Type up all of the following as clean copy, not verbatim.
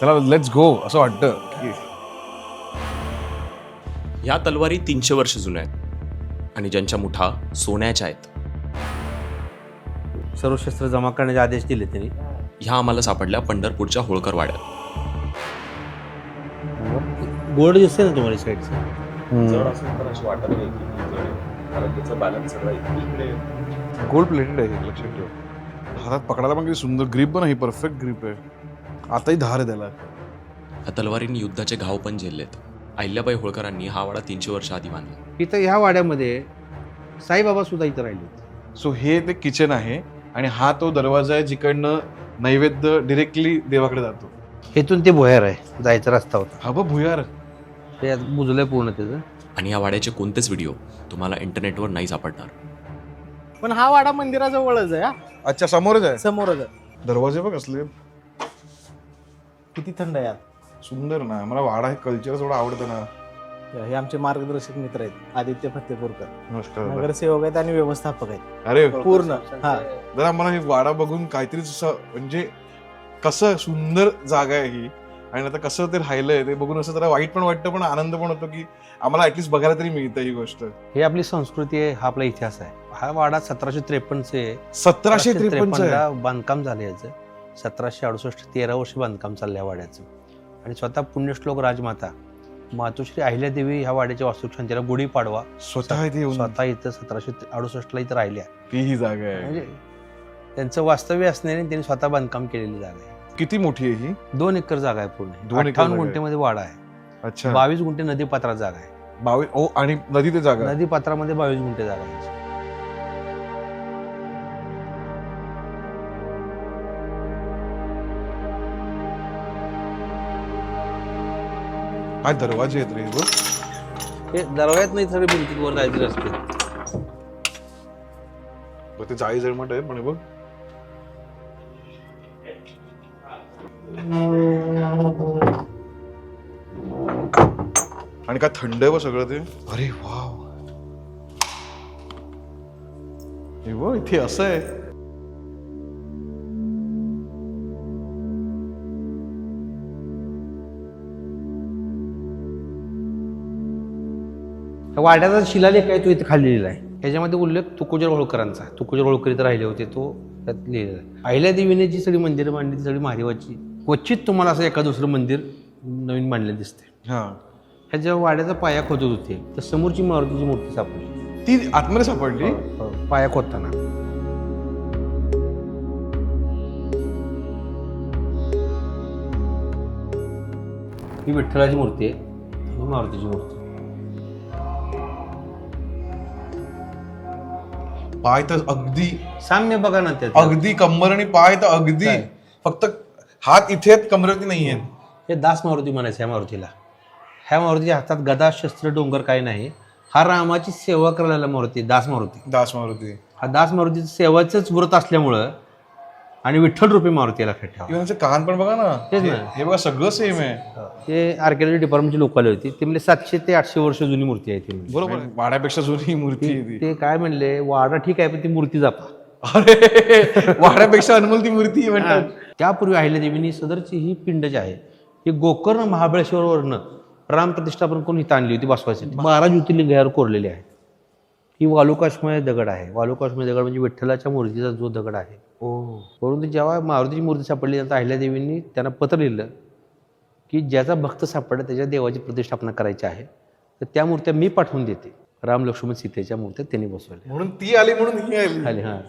त्याला let's go असं वाटतं की ह्या तलवारी 300 वर्ष जुन्या आहेत आणि ज्यांच्या मुठा सोन्याच्या आहेत. सर्व शस्त्र जमा करण्याचे आदेश दिले त्यांनी. ह्या आम्हाला सापडल्या पंढरपूरच्या होळकर वाड्यात. बोर्ड दिसते ना तुम्हाला साईडचं. गोल्ड प्लेटेड आहे, लक्षात ठेव. हातात पकडायला पण किती सुंदर ग्रीप पण आहे, परफेक्ट ग्रीप आहे. आताही धार आहे त्याला. ह्या तलवारींनी युद्धाचे घाव पण झेललेत. अहिल्याबाई होळकरांनी हा वाडा 300 वर्ष आधी बांधला. इथं ह्या वाड्यामध्ये साईबाबा सुद्धा इथं राहिले होते. सो हे ते किचन आहे आणि हा तो दरवाजा आहे जिकडनं नैवेद्य डिरेक्टली देवाकडे जातो. इथून ते भुयार आहे, जायचा रस्ता होता. हा बघ भुयार. ते आज बुजलंय पूर्ण त्याचं. आणि या वाड्याचे कोणतेच व्हिडिओ तुम्हाला इंटरनेटवर नाही सापडणार. पण हा वाडा मंदिराजवळच आहे. हा अच्छा, समोरच आहे. समोरच आहे. दरवाजे बघ असले किती थंड आहे यात. सुंदर ना. मला वाडा हे कल्चर थोडं आवडतं ना. हे आमचे मार्गदर्शक मित्र आहेत, आदित्य फत्तेपूरकर. नमस्कार. नगरसेवक आहेत आणि व्यवस्थापक आहेत अरे पूर्ण. हा जरा मला हे वाडा बघून काहीतरी असं म्हणजे कसं सुंदर जागा आहे ही आणि आता कसं ते राहिलंय ते बघून असं जरा वाईट पण वाटतं पण आनंद पण होतो की आम्हाला ऍटलीस्ट बघायला तरी मिळतं ही गोष्ट. हे आपली संस्कृती आहे, हा आपला इतिहास आहे. हा वाडा 1753 आहे. 1753 ला बांधकाम झालं याचं. 1768 13 वर्ष बांधकाम चाललं या वाड्याचं. आणि स्वतः पुण्यश्लोक राजमाता मातोश्री अहिल्यादेवी ह्या वाड्याच्या वास्तुशांतीला गुढीपाडवा स्वतः इथे येऊन स्वतः इथं 1768 ला इथं राहिल्या. ती ही जागा आहे. म्हणजे त्यांचं वास्तव्य असण्याने त्यांनी स्वतः बांधकाम केलेली जागा आहे. किती मोठी आहे ही? 2 एकर जागा आहे पूर्ण. 2 एकर 58 जागा गुंठेमध्ये वाडा आहे. अच्छा. 22 गुंठे नदीपात्रात जागा आहे. 22 ओ आणि नदी ते जागा. नदीपात्रामध्ये 22 गुंठे जागा आहे. काय दरवाजे आहेत रे हे बघ. हे दरवाजात नाही, सगळे भिंतीत वर जायचे रस्ते. बघ ते जाळी जळमट आहे पण हे बघ. आणि काय थंड आहे बघ सगळं ते. अरे वाव. हे बघ इथे असं आहे. वाड्याचा शिलालेख आहे तो इथे खाली लिहिला आहे. याच्यामध्ये उल्लेख तुकोजर होळकरांचा. तुकोजर होळकर इथं राहिले होते, तो त्यात लिहिलेला आहे. अहिल्यादेवीने जी सगळी मंदिरं बांधली ती सगळी महादेवाची. क्वचित तुम्हाला असं एका दुसरं मंदिर नवीन बांधलेलं दिसते. हा, ह्या जेव्हा वाड्याचा पाया खोदत होते तर समोरची मारुतीची मूर्ती सापडली. ती आतमध्ये सापडली. पाया खोदताना ही विठ्ठलाची मूर्ती आहे आणि मारुतीची मूर्ती. पाय तर अगदी साम्य बघा ना त्यात. अगदी कंबर आणि पाय तर अगदी काय? फक्त हात इथे आहेत, कमरेवरती नाही आहेत. हे दास मारुती म्हणायचं ह्या मारुतीला. ह्या मारुतीच्या हातात गदा शस्त्र डोंगर काही नाही. हा रामाची सेवा करायला मारुती, दास मारुती. दास मारुती. हा दास मारुतीचं सेवाचंच व्रत असल्यामुळं आणि विठ्ठल रूपी मारुती याला ठेवा. किंवा त्यांचे कान पण बघा ना. तेच ना. हे बघा सगळं सेम आहे. हे आर्किओलॉजी डिपार्टमेंटची लोक आली होती. ते म्हणजे 700 ते 800 वर्ष जुनी मूर्ती आहे ती. बरोबर आहे. वाड्यापेक्षा जुनी मूर्ती आहे ती. ते काय म्हणले, वाडा ठीक आहे पण ती मूर्ती जापा. अरे वाड्यापेक्षा अनमोल ती मूर्ती आहे म्हणतात. त्यापूर्वी अहिल्यादेवीनी सदरची ही पिंड जी आहे ही गोकर्ण महाबळेश्वरवरनं राम प्रतिष्ठापन करून इथं आणली होती बसवायसाठी. 12 ज्योतिर्लिंग यावर कोरलेली आहे. ही वालुकाश्मय दगड आहे. वालुकाश्मय दगड म्हणजे विठ्ठलाच्या मूर्तीचा जो दगड आहे. परंतु जेव्हा मारुतीची मूर्ती सापडली तर अहिल्यादेवींनी त्यांना पत्र लिहिलं की ज्याचा भक्त सापडला त्याच्या देवाची प्रतिष्ठापना करायची आहे तर त्या मूर्त्या मी पाठवून देते. राम लक्ष्मण सीतेच्या मूर्त्या त्यांनी बसवल्या. म्हणून ती आली म्हणून ही आली. खाली हा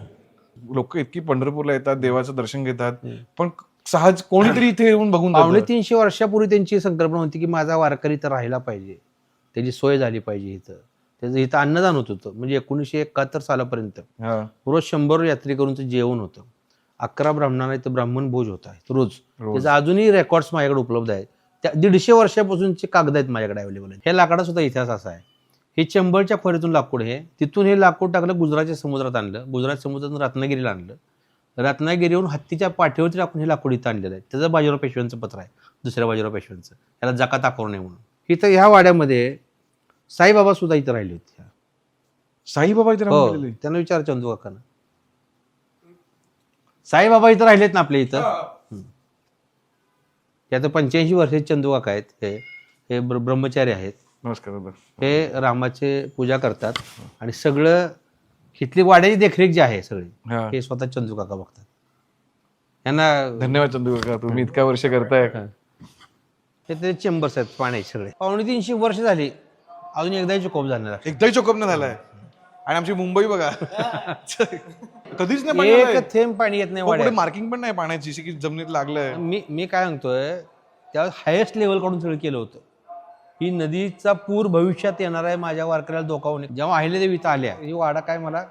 लोक इतकी पंढरपूरला येतात, देवाचं दर्शन घेतात, पण सहज कोणीतरी इथे येऊन बघून जातं. 350 वर्षापूर्वी त्यांची संकल्पना होती की माझा वारकरी इथं राहिला पाहिजे, त्याची सोय झाली पाहिजे. इथं त्याचं इथं अन्नदान होत होतं. म्हणजे 1971 सालापर्यंत हा. रोज 100 यात्रेकरूंचं जेवण होतं. 11 ब्राह्मणांना इथं ब्राह्मण भोज होता रोज. त्याचा अजूनही रेकॉर्ड्स माझ्याकडे उपलब्ध आहेत. त्या 150 वर्षापासूनचे कागद आहेत माझ्याकडे अवेलेबल आहेत. हे लाकडाचा सुद्धा इतिहास असा आहे. हे चंबळच्या खोऱ्यातून लाकूड हे तिथून हे लाकूड टाकलं गुजरातच्या समुद्रात आणलं. गुजरात समुद्रातून रत्नागिरीला आणलं. रत्नागिरीवरून हत्तीच्या पाठीवरती टाकून हे लाकूड इथं आणलेलं आहे. त्याचं बाजीराव पेशव्यांचं पत्र आहे, दुसऱ्या बाजीराव पेशव्यांचं. याला जकात आकारू नये म्हणून. इथं ह्या वाड्यामध्ये साईबाबा सुद्धा इथं राहिले होते. साईबाबा इथे राहून गेलेले. त्यांना विचार चंदू काकांना. साईबाबा इथं राहिलेत ना आपल्या इथं. हे आता 85 वर्षाचे चंदू काका आहेत. हे ब्रह्मचारी आहेत. नमस्कार दादा. हे रामाचे पूजा करतात आणि सगळं इथली वाड्याची देखरेख जी आहे सगळी हा. हे स्वतः चंदू काका बघतात. यांना धन्यवाद चंदू काका, तुम्ही इतक्या वर्ष करताय. हे ते चेंबर्स आहेत पाण्याचे सगळे. 250 वर्ष झाली अजून एकदाही चुकोप झालेला एकदाही चोकप नाही झालाय. आणि आमची मुंबई बघा कधीच नाही पाणी आलंय. एक थेंब पाणी येत नाही हो, कुठे वाड्यात. मार्किंग पण नाही पाण्याची की जमिनीत लागलंय. मी काय सांगतोय त्यावेळेस हायेस्ट लेवल कडून सगळं केलं होतं. ही नदीचा पूर भविष्यात येणार आहे, माझ्या वारकऱ्याला धोका होणे. जेव्हा अहिल्यादेवी इथं आल्या ही वाडा काय मला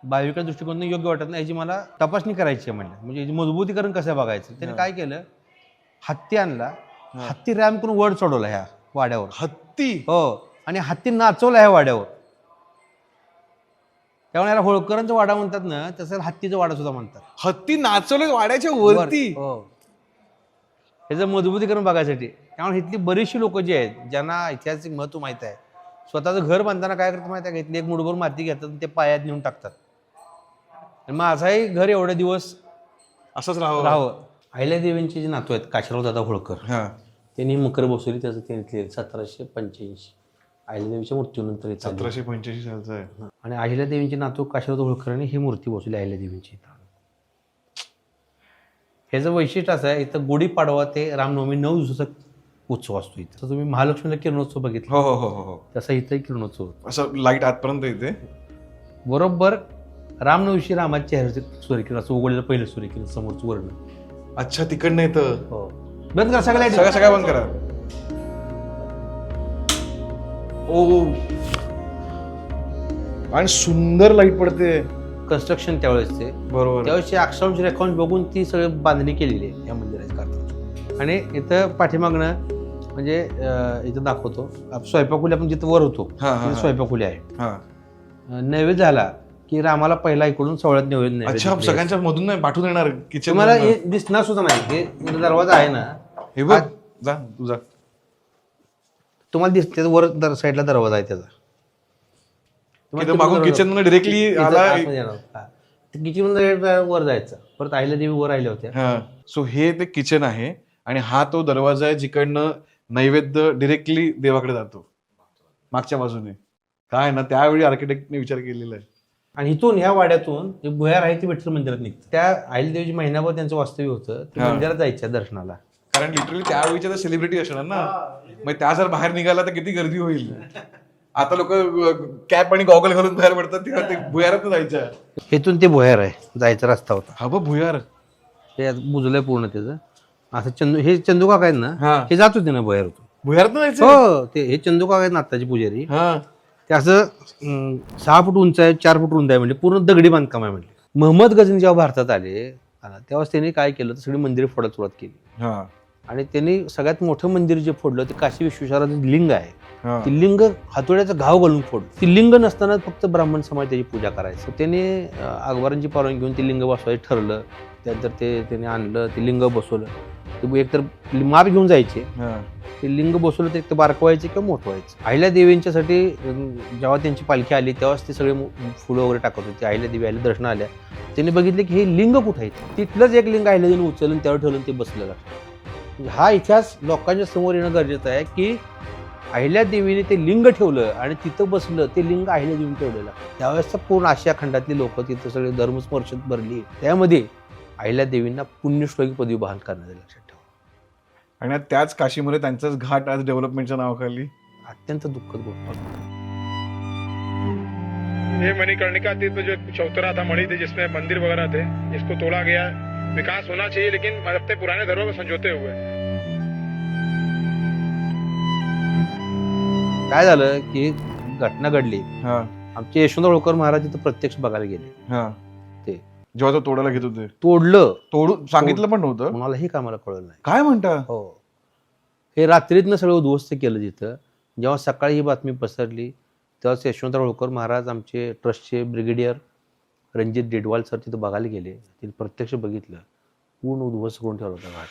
भाविका दृष्टिकोनातून योग्य वाटत नाही, याची मला तपासणी करायची आहे म्हणलं. म्हणजे याची मजबूतीकरण कसं बघायचं. त्याने काय केलं, हत्ती आणला, हत्ती रॅम करून वर चढवला ह्या वाड्यावर. हत्ती? हो, आणि हत्ती नाचवला ह्या वाड्यावर. त्यामुळे याला होळकरांचा वाडा म्हणतात ना, तसं हत्तीचा वाडा सुद्धा म्हणतात. हत्ती नाचवले वाड्याच्या वरती? हो, ह्याचं मजबूतीकरण बघायसाठी. त्यामुळे इथली बरीचशी लोक जी आहेत ज्यांना ऐतिहासिक महत्व माहित आहे, स्वतःचं घर बांधताना काय करतात माहिती आहे का, इथली एक मुठभर माती घेतात आणि ते पायात नेऊन टाकतात. आणि माझाही घर एवढे दिवस असंच राहावं. अहिल्यादेवींचे जे नातू आहेत काशीराव दादा होळकर, त्यांनी मकर बसवली. त्याचं त्यांनी 1785 अहिल्यादेवीच्या मृत्यूनंतर 1785 सालचा आहे. आणि अहिल्यादेवींचे नातू काशीराव होळकरांनी ही मूर्ती बसवली अहिल्यादेवींची. ह्याचं वैशिष्ट्य असं आहे, इथं गुढीपाडवा ते रामनवमी 9 दिवसाचा उत्सव असतो. इथं तुम्ही महालक्ष्मीला किरणोत्सव बघितला, हो हो हो हो, तसा इथंही किरणोत्सव असं लाईट आतपर्यंत येते. बरोबर रामनवमीशी रामाच्या चेहऱ्याचे सूर्यकिरण असं उघडलेलं पहिलं सूर्यकिरण समोरचं वर्ण. अच्छा, तिकडनं येतं. हो, बंद करा सगळ्या सगळं बंद करा. ओ, आणि सुंदर लाईट पडते. कन्स्ट्रक्शन त्यावेळेसचे, बरोबर. त्यावेळेसचे अक्षांश रेखांश बघून ती सगळी बांधणी केलेली आहे या मंदिराच्या कारणाची. आणि इथं पाठीमागणं म्हणजे इथं दाखवतो स्वयंपाकखोली, आपण जिथं वर होतो तिथं स्वयंपाकखोली आहे. नैवेद्य झाला की रामाला पहिला इकडून सोहळ्यात नैवेद्य. अच्छा, सगळ्यांच्या मधून नाही पाठवून येणार किचन. तुम्हाला हे दिसणार सुद्धा नाही. हे दरवाजा आहे ना, हे बघ, जा तुझा, तुम्हाला दिसते वर साईडला दरवाजा आहे त्याचा. मागून किचन मध्ये डिरेक्टली किचन वर जायचं. परत अहिल्यादेवी वर राहिल्या होत्या. सो हे ते किचन आहे आणि हा तो दरवाजा आहे जिकडनं नैवेद्य डिरेक्टली देवाकडे जातो मागच्या बाजूने. काय ना, त्यावेळी आर्किटेक्टने विचार केलेला आहे. आणि इथून ह्या वाड्यातून जे भुयार आहे ते विठ्ठल मंदिरात निघतं. त्या अहिल्यादेवीची महिनाभर त्यांचं वास्तव्य होतं, ते मंदिरात जायच्या दर्शनाला. कारण लिटरली त्यावेळीच्या तर सेलिब्रिटी असणार ना, मग त्या जर बाहेर निघाला तर किती गर्दी होईल. आता लोक कॅप आणि गॉगल घालून बाहेर पडतात, ते भुयारात जायच्या. इथून ते भुयार आहे, जायचा रस्ता होता. हा बघ भुयार, हे बुजलंय पूर्ण त्याचं. असं हे चंदू काका आहेत ना, हे जात होते ना भुयार होतो. भुयारात जायचं. हो, ते हे चंदू काका आहेत ना आत्ताचे पुजारी. ते असं 6 फूट उंच आहे, 4 फूट रुंद आहे, म्हणजे पूर्ण दगडी बांधकाम आहे. म्हणजे महम्मद गझनी जेव्हा भारतात आले तेव्हा त्यांनी काय केलं, तर सगळी मंदिरे फोडायला सुरुवात केली. आणि त्यांनी सगळ्यात मोठं मंदिर जे फोडलं ते काशी विश्वेश्वराचं लिंग आहे. ती लिंग हातोड्याचा घाव घालून फोडलं. ती लिंग नसताना फक्त ब्राह्मण समाज त्याची पूजा करायचं. त्याने अकबरांची परवानगी घेऊन ती लिंग बसवायचं ठरलं. त्यानंतर त्याने आणलं, ते लिंग बसवलं. ते एकतर माप घेऊन जायचे, ते लिंग बसवलं तर एक तर बारकवायचे किंवा मोठं व्हायचं. अहिल्यादेवींच्यासाठी जेव्हा त्यांची पालखी आली तेव्हाच ते सगळे फुलं वगैरे टाकत होते. अहिल्यादेवी आल्या, दर्शन आल्या, त्यांनी बघितले की हे लिंग कुठं आहे. तिथलंच एक लिंग अहिल्यादेवीने उचलून त्यावर ठेवलं, ते बसलेलं. हा इतिहास लोकांच्या समोर येणं गरजेचं आहे की अहिल्यादेवीने ते लिंग ठेवलं आणि तिथं बसलं, ते लिंग अहिल्यादेवीने ठेवलेलं. त्यावेळेस पूर्ण आशिया खंडातली लोक तिथं सगळे धर्मस्पर्शात भरली. त्यामध्ये अहिल्यादेवींना पुण्यश्लोकी पदवी बहाल करण्यात आली, लक्षात ठेवा. आणि त्याच काशीमध्ये त्यांचाच घाट आज डेव्हलपमेंटच्या नावाखाली. अत्यंत दुःखद गोष्ट. ये मणिकर्णिका तीर्थ जो चौतरा था, मणि थे जिसमें मंदिर वगैरह थे, इसको तोड़ा गया. विकास होना चाहिए लेकिन अपने पुराने धर्मों को संजोते हुए. काय झालं की घटना घडली. आमचे यशवंत होळकर महाराज तिथं प्रत्यक्ष बघायला गेले. ते जेव्हा तो तोडायला घेत होते, तोडून सांगितलं पण नव्हतं. कोणालाही कामाला कळलं नाही. काय म्हणता? हो, हे रात्रीतनं सगळं उद्ध्वस्त केलं तिथं. जेव्हा सकाळी ही बातमी पसरली तेव्हाच यशवंत होळकर महाराज आमचे ट्रस्टचे ब्रिगेडियर रणजित डेडवाल सर तिथं बघायला गेले. तिथे प्रत्यक्ष बघितलं, पूर्ण उद्ध्वस्त करून ठेवला होता घाट.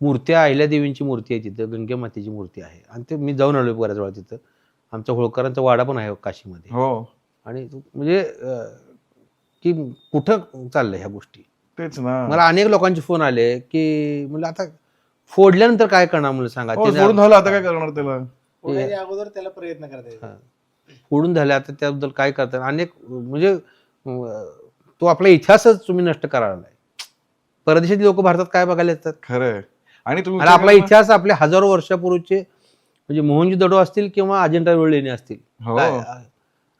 मूर्त्या, अहिल्यादेवींची मूर्ती आहे तिथं, गंगे मातेची मूर्ती आहे. आणि ते मी जाऊन आलो बऱ्याच वेळा तिथं. आमच्या होळकरांचा वाडा पण आहे काशीमध्ये. हो, आणि म्हणजे की कुठं चाललंय ह्या गोष्टी. तेच ना. मला अनेक लोकांचे फोन आले की म्हणजे आता फोडल्यानंतर काय करणार म्हणून सांगा. हो, त्याने सोडून झालं आता काय करणार त्याला. फोडायच्या अगोदर त्याला प्रयत्न करता फोडून झाले आता त्याबद्दल काय करतात अनेक म्हणजे तो आपला इतिहासच तुम्ही नष्ट करायला. परदेशातील लोक भारतात काय बघायला येतात. खरंय. आणि तुम्ही आणि आपला इतिहास आपले हजारो वर्षापूर्वीचे म्हणजे मोहनजोदडो असतील किंवा अजिंठा वेरूळ लेणी असतील. हो. काय,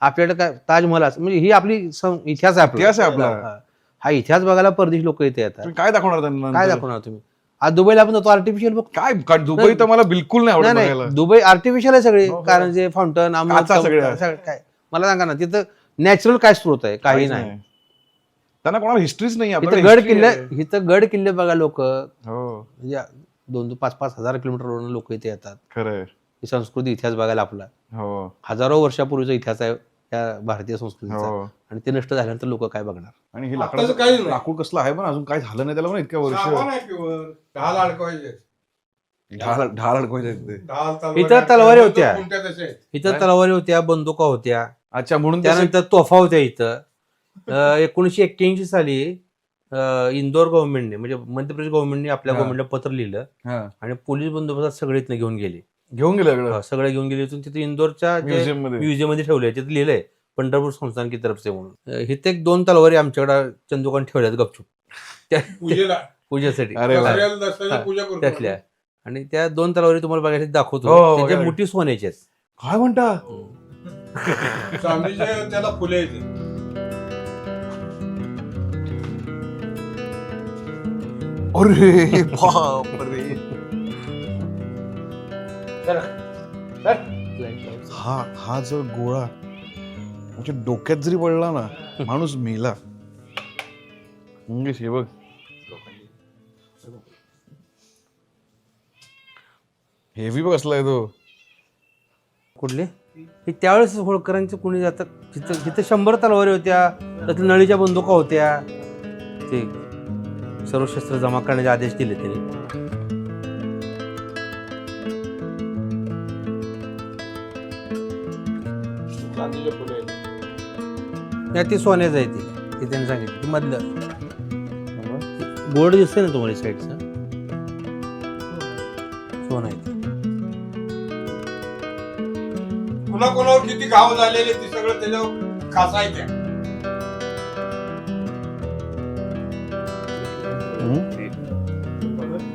आपल्याकडे काय ताजमहल असं म्हणजे ही आपली इतिहास आहे इतिहास आहे आपला. हा इतिहास बघायला परदेशी लोक इथे येतात. तुम्ही काय दाखवणार त्यांना. काय दाखवणार तुम्ही. आज दुबईला आपण जातो आर्टिफिशियल बघ. काय दुबई तर मला बिलकुल नाही आवडत नाही बघायला. दुबई आर्टिफिशियल आहे सगळे. हो. कारण जे फाउंटन काचा सगळ्या. काय मला सांगा ना तिथं नॅचरल काय स्रोत आहे. काही काहीच नाही. त्यांना कोणाला हिस्ट्रीच नाही. इथं आपल्याकडे गड history किल्ले आहे. इथं गड किल्ले बघा लोक हो 2-5 हजार किलोमीटरवरून लोक इथे येतात. खरंय. ही संस्कृती इतिहास बघायला आपला हो हजारो वर्षापूर्वीचा इतिहास आहे या भारतीय संस्कृतीचा. हो. आणि ते नष्ट झाल्यानंतर लोक काय बघणार. आणि हे आत्ताचं काहीच लाकूड नाही. लाकूड कसलं आहे पण अजून काय झालं नाही त्याला पण इतक्या वर्ष. सामान आहे pure. ढाल अडकवायचे. ढाल अडकवायचे तिथे. ढाल तलवारी इथं तलवारी अडकवायचे. होत्या. कोणत्या तशा आहेत? इथं तलवारी होत्या बंदुका होत्या. अच्छा म्हणून त्याचं- त्यानंतर तोफा होत्या इथं. 1981 साली इंदोर गव्हर्नमेंटने म्हणजे मध्य प्रदेश गव्हर्नमेंटने आपल्या हा. गव्हर्नमेंटला पत्र लिहिलं हा. आणि पोलीस बंदोबस्तात सगळे इथनं घेऊन गेले. घेऊन गेलं सगळं सगळे घेऊन गेले इथून तिथे इंदोरच्या म्युझियम मध्ये. म्युझियम मध्ये ठेवले. तिथे लिहिलंय पंढरपूर संस्थान की तरफ से म्हणून. इथे 2 तलवारी आमच्याकडे चंदुकान ठेवल्यात गपचूप पूजेला पूजेसाठी. अरे वा. दसऱ्याला दसऱ्याची पूजा करतो. त्यातल्या आणि त्या 2 तलवारी तुम्हाला बघायला दाखवतो. हो, त्याच्या बघा. मोठी सोन्याची आहेत. काय म्हणता. स्वामीचे त्याला फुले येते. अरे बापरे. हा जर गोळा म्हणजे डोक्यात जरी पडला ना माणूस मेला. हे बघ हेवी बघ असलाय तो. कुठले हे त्यावेळेस होळकरांचे कोणी जातात जिथं जिथं 100 तलवारी होत्या त्यातल्या नळीच्या बंदुका होत्या. ते सर्व शस्त्र जमा करण्याचे आदेश दिले त्यांनी. चांदीचे फुले येते. ती सोन्याचं आहे ते त्यांनी सांगितलं. ते मधलं गोल्ड दिसतंय ना तुम्हाला साईडचं सोनं आहे ते. पुन्हा कोणावर किती घाव झालेले ते सगळं त्याच्यावर खासायचे.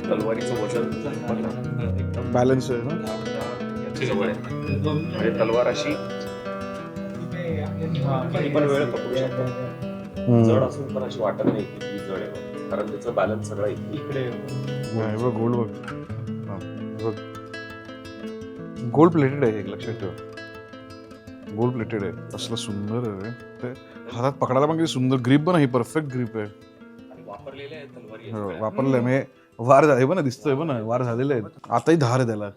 तलवारीचं वजन बॅलन्स आहे ना. जवळ आहे. म्हणजे तलवार अशी किती पण वेळ पकडू शकते. जड असून पण अशी वाटत नाही की ती जड आहे, कारण त्याचं बॅलन्स सगळं इकडे. गोल्ड बघ. गोल्ड प्लेटेड आहे. एक लक्षात ठेव गोल्ड प्लेटेड आहे. असलं सुंदर आहे ते. हातात पकडायला पण किती सुंदर ग्रिप पण आहे. परफेक्ट ग्रिप आहे. वापरलेल्या आहेत तलवारी. हो, वापरलंय म्हणजे वार झाले पण दिसतोय पण वार झालेले आहेत. आताही धार आहे त्याला.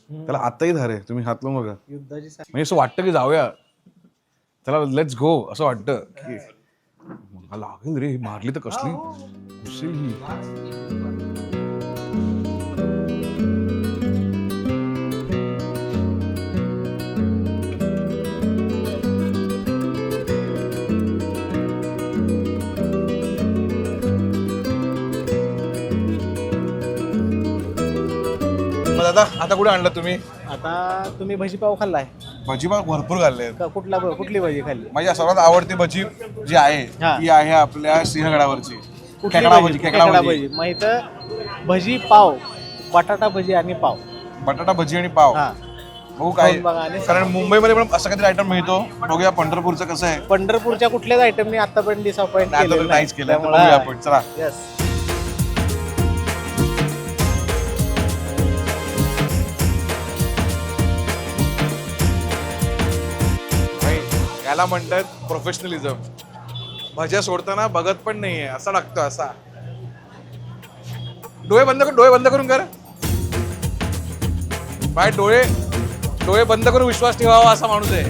त्याला आताही धार आहे. तुम्ही हात लावून बघा. युद्धाची म्हणजे असं वाटतं की जाऊया त्याला लेट्स गो असं वाटतं की मला लागेल रे. ही मारली तर कसली घुसेल ही. दादा आता कुठे आणलं तुम्ही. आता तुम्ही भजीपाव खाल्लाय भजी पाव भरपूर घालले. कुठली भजी खाल्ली. माझी सर्वात आवडती भजी जी आहे हा. ती आहे आपल्या सिंहगडावरची कुठली खेकडा भजी भजी. खेकडा खेकडा भजी. भजी. मग इथं भजी पाव बटाटा भजी आणि पाव. बटाटा भजी आणि पाव. हा हो काय खाऊन बघा आणि कारण मुंबईमध्ये पण असं काहीतरी आयटम मिळतो. बघूया पंढरपूरचं कसं आहे. पंढरपूरच्या कुठल्याच आयटमने आतापर्यंत डिसअपॉइंट आता तर नाहीच केलं. आता बघूया आपण. चला यस. भाई, याला म्हणतात प्रोफेशनलिझम. भज्या सोडताना बघत पण नाहीये. असा टाकतो असा. डोळे बंद करून कर. भाई डोळे बंद करून विश्वास ठेवावा असा माणूस आहे.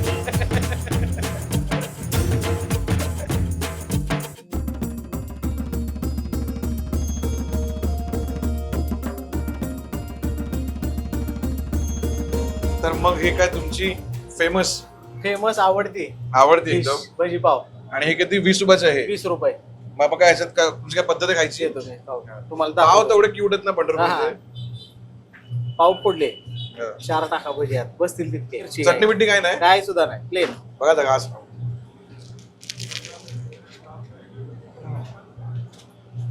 तर मग हे काय तुमची फेमस फेमस आवडती आवडते dish, एकदम. भजीपाव आणि हे किती 20 रुपयाचं आहे. 20 रुपये. मग आपण काय ह्याच्यात काय तुमची काय पद्धत आहे खायची? येतो मी पाव. तुम्हाला पाव दाखवतो. तेवढे क्यूट आहेत ना हा, पंढरपूरचे. पाव फोडले हा. 4 टाका भजी आहेत बसतील तितके चटणी बिटणी काय नाही काय सुद्धा नाही प्लेन. बघा आता घास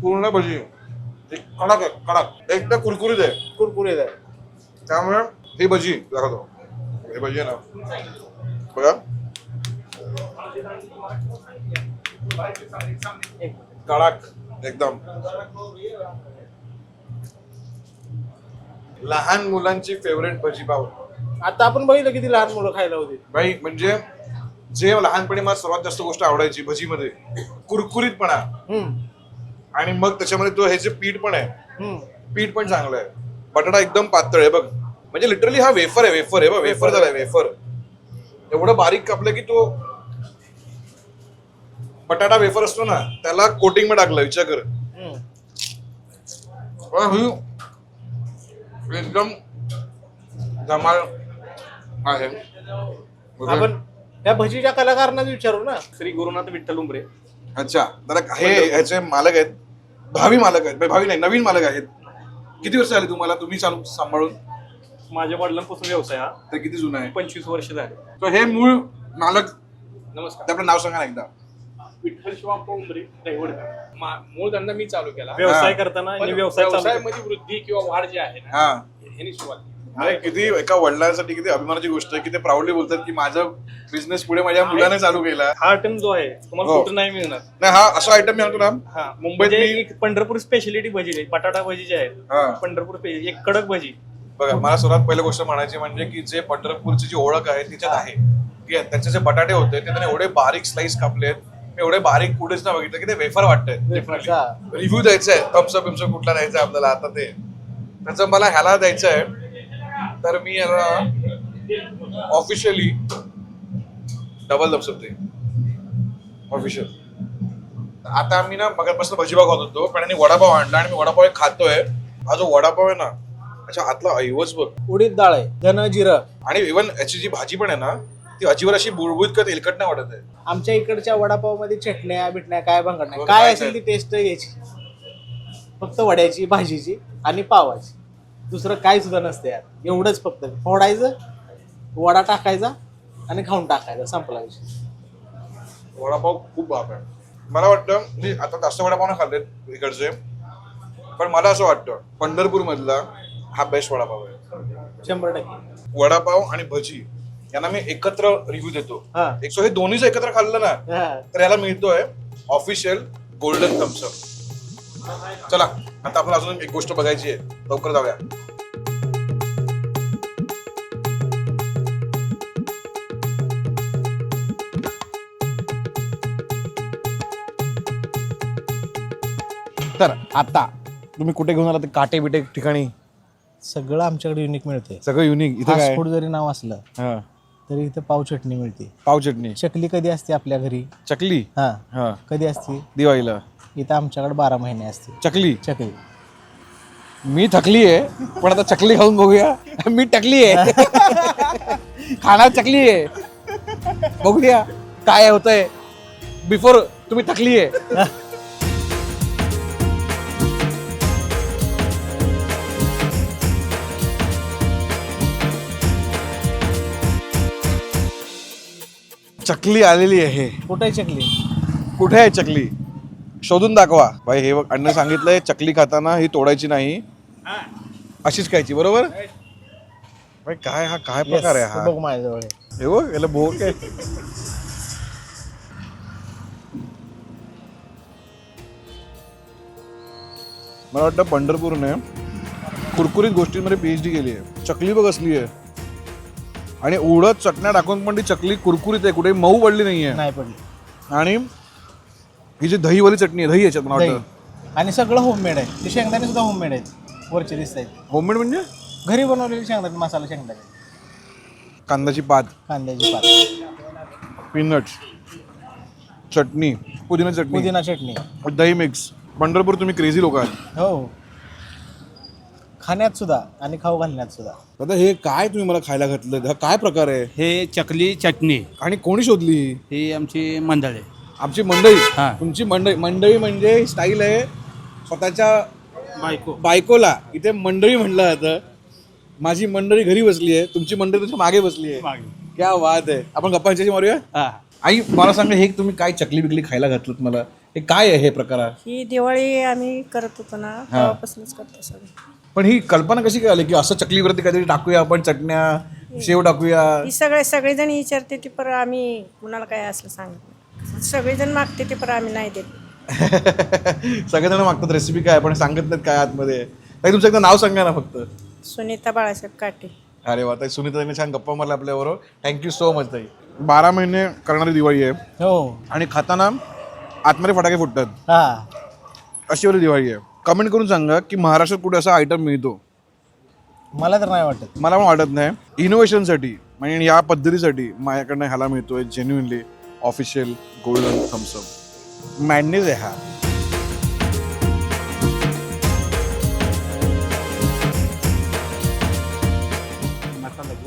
पूर्ण भजी एक कडक आहे, कडक एकदम कुरकुरीत आहे. कुरकुरीत आहे. त्यामुळे ही भजी दाखवतो. ही भजी आहे ना बघा कडक एकदम. लहान मुलांची फेवरेट भजी पाव. आता आपण बघितलं किती लहान मुलं खायला होती. बाई म्हणजे जे लहानपणी मला सर्वात जास्त गोष्ट आवडायची भजीमध्ये कुरकुरीतपणा आणि मग त्याच्यामध्ये तो हे जे पीठ पण आहे पीठ पण चांगलं आहे. बटाटा एकदम पातळ आहे बघ म्हणजे लिटरली हा वेफर आहे बघ वेफर झालाय वेफर. एवढं बारीक कापलं की तो बटाटा वेफर असतो ना त्याला कोटिंग मध्ये टाकलं विचार कर. एकदम धमाल आहे. आपण त्या भजीच्या कलाकारांनाच विचारू ना. श्री गुरुनाथ विठ्ठल उंबरे. अच्छा तर हे ह्याचे मालक आहेत भावी मालक आहेत भावी नाही नवीन मालक आहेत. किती वर्ष झाली तुम्हाला तुम्ही चालू सांभाळून? माझ्या वडिलांपासून व्यवसाय हा तर किती जुना आहे? 25 वर्ष झाले. तर हे मूळ मालक नमस्कार. ते आपलं नाव सांगा ना एकदा. विठ्ठल शिवाप्पा उंबरे दैवडकर. मूळ धंदा मी चालू केला. व्यवसाय करताना आणि व्यवसाय चालू व्यवसायामध्ये वृद्धी किंवा वाढ जी आहे ना हा ह्यानी सुरुवात केली. अरे किती एका वडिलांसाठी किती अभिमानाची गोष्ट आहे की ते प्राऊडली बोलतात की माझा बिझनेस पुढे माझ्या मुलाने चालू केला. हा आयटम जो आहे तुम्हाला हो. कुठं नाही मिळणार. नाही हा असा आयटम मी सांगतो ना हा मुंबईत म्हणजे मी एक पंढरपूर स्पेशालिटी भजी आहे. बटाटा भजी जे आहेत हा पंढरपूर एक कडक भजी. बघा मला सर्वात पहिली गोष्ट म्हणायची म्हणजे की जे पंढरपूरची जी ओळख आहे तिच्यात आहे की त्यांचे जे बटाटे होते ते त्याने एवढे बारीक स्लाइस कापलेत एवढे बारीक कुठेच ना बघितलं की ते वेफर वाटतंय. रिव्ह्यू द्यायचा आहे थम्सअप बिम्सअप कुठला द्यायचा आपल्याला आता ते त्याचं मला ह्याला द्यायचं आहे. तर मी याला ऑफिशियली डबल थम्सअप दे ऑफिशियल. आता आम्ही ना मगापासून भजीपाव खात होतो पण यांनी वडापाव आणला आणि मी वडापाव एक खातोय. हा जो वडापाव आहे ना अच्छा आतला ऐवज बघ उडीद डाळ आहे धन जिरं. आणि इव्हन याची जी भाजी पण आहे ना ती अजिबात अशी बुळबुळीत का तेलकट नाही वाटत आहे. आमच्या इकडच्या वडापाव मध्ये चटण्या बिटण्या काय भांगड नाही. काय असेल ती टेस्ट घ्यायची फक्त वड्याची भाजीची आणि पावाची. दुसरं काय सुद्धा नसतं यार. एवढंच फक्त फोडायचं वडा टाकायचा आणि खाऊन टाकायचा संपला विषय. वडापाव खूप बाप आहे. मला वाटतं मी आता जास्त वडापाव नाही खाल्लेत इकडचे पण मला असं वाटतं पंढरपूर मधला हा बेस्ट वडापाव आहे. 100%. वडापाव आणि भजी यांना मी एकत्र रिव्ह्यू देतो. हा. एक हे दोन्हीच एकत्र खाल्लं ना हा. तर याला मिळतोय ऑफिशियल गोल्डन थम्सअप. चला आता आपण अजून एक गोष्ट बघायची आहे लवकर जाऊया. तर आता तुम्ही कुठे घेऊन आला ते काटे बिटे ठिकाणी सगळं आमच्याकडे युनिक मिळते. सगळं युनिक. इथे फास्ट काय फूड जरी नाव असलं हा तरी इथे पाव चटणी मिळते. पाव चटणी चकली कधी असते आपल्या घरी? चकली हा हा कधी असते? दिवाळीला. इथं आमच्याकडे 12 महिने असते चकली. चकली. मी थकली आहे पण आता चकली खाऊन बघूया. मी टकली आहे खाणार चकली आहे बघूया काय होतंय बिफोर तुम्ही थकली आहे. चकली आलेली आहे. कुठे आहे चकली? कुठे आहे चकली शोधून दाखवा. भाई हे बघ अण्णा सांगितलंय चकली खाताना ही तोडायची नाही अशीच खायची बरोबर. भाई काय हा काय प्रकार आहे Yes, हा. बघ माझ्याजवळ आहे. हे बघ याला भोग आहे. मला वाटतं पंढरपूरने कुरकुरीत गोष्टींमध्ये PhD केली आहे. चकली बघ असली आहे आणि उडत चटण्या टाकून पण ती चकली कुरकुरीत आहे कुठे मऊ पडली नाहीये. नाही पडली. आणि ही जी दहीवाली चटणी आहे दही याच्यात मला दही. वाटतं आणि सगळं होममेड आहे. ते शेंगदाणे सुद्धा होममेड आहेत वरचे दिसत आहेत. होममेड म्हणजे घरी बनवलेले शेंगदाणे मसाला शेंगदाणे कांद्याची पात कांद्याची पात पीनट्स चटणी पुदिना चटणी पुदिना चटणी. दही मिक्स. पंढरपूर तुम्ही क्रेझी लोक आहात. हो खाण्यात सुद्धा आणि खाऊ घालण्यात सुद्धा. आता हे काय तुम्ही मला खायला घातलं हा काय प्रकार आहे? हे चकली चटणी आणि कोणी शोधली? ही आमची मंडळ आहे. आमची मंडळी हा. तुमची मंडळी म्हणजे स्टाईल आहे स्वतःच्या बायकोला इथे मंडळी म्हणलं जातं. माझी मंडळी घरी बसली आहे, तुमची मंडळी तुमच्या मागे बसली आहे. क्या बात आहे. आपण गप्पांच्याशी मारूया. आई मला सांगा, हे तुम्ही काय चकली बिकली खायला घातलं मला, हे काय आहे हे प्रकार? ही दिवाळी आम्ही करत होतो ना तेव्हापासूनच करतो सगळं. पण ही कल्पना कशी काय आली की असं चकलीवरती काहीतरी टाकूया आपण, चटण्या शेव टाकूया? ही सगळेजण विचारते ती पर आम्ही कुणाला काय असलं सांगत नाही. सगळेजण मागते ते पर आम्ही नाही देत. सगळेजण मागतात रेसिपी काय, पण सांगत नाहीत काय आतमध्ये. ताई तुमचं एकदा नाव सांगा ना फक्त. सुनीता बाळासाहेब काटे. अरे वा ताई, सुनीताने छान गप्पा मारल्या आपल्याबरोबर. थँक्यू सो मच ताई. 12 महिने करणारी दिवाळी आहे हो. आणि खाताना आतमध्ये फटाके फुटतात, हा. अशी वाली दिवाळी आहे. कमेंट करून सांगा की महाराष्ट्रात कुठे असा आयटम मिळतो. मला तर नाही वाटत. मला पण वाटत नाही. इनोव्हेशनसाठी म्हणजे या पद्धतीसाठी माझ्याकडनं ह्याला मिळतोय genuinely official golden Thums Up. Madness आहे हा.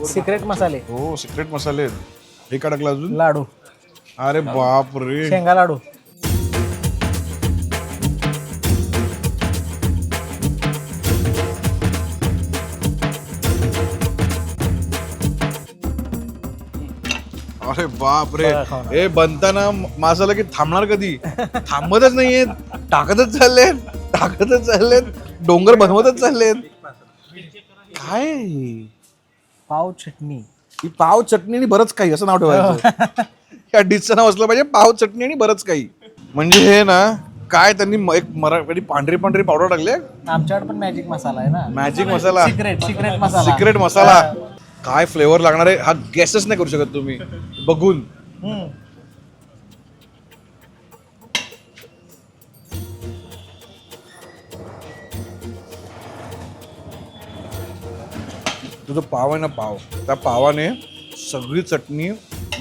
सिक्रेट मसाले, हो सिक्रेट मसाले. हे काय टाकलं अजून? लाडू, अरे बाप रे. शेंगा लाडू. अरे बाप रे. हे बनताना मसाला की थांबणार कधी? थांबतच नाहीये, टाकतच चाललेत, डोंगर बनवतच चाललेत. काय पाव चटणी, ही पाव चटणी आणि बरंच काही असं नाव ठेवायचं. या डिशचं नाव असलं पाहिजे पाव चटणी आणि बरंच काही. म्हणजे हे ना काय त्यांनी एक मराठी पांढरी पावडर टाकली. आमच्याकडे पण मॅजिक मसाला आहे ना. मॅजिक मसाला, सिक्रेट मसाला. काय फ्लेवर लागणार आहे हा गेसच नाही करू शकत तुम्ही बघून. तुझं पाव आहे ना, पाव त्या पावाने सगळी चटणी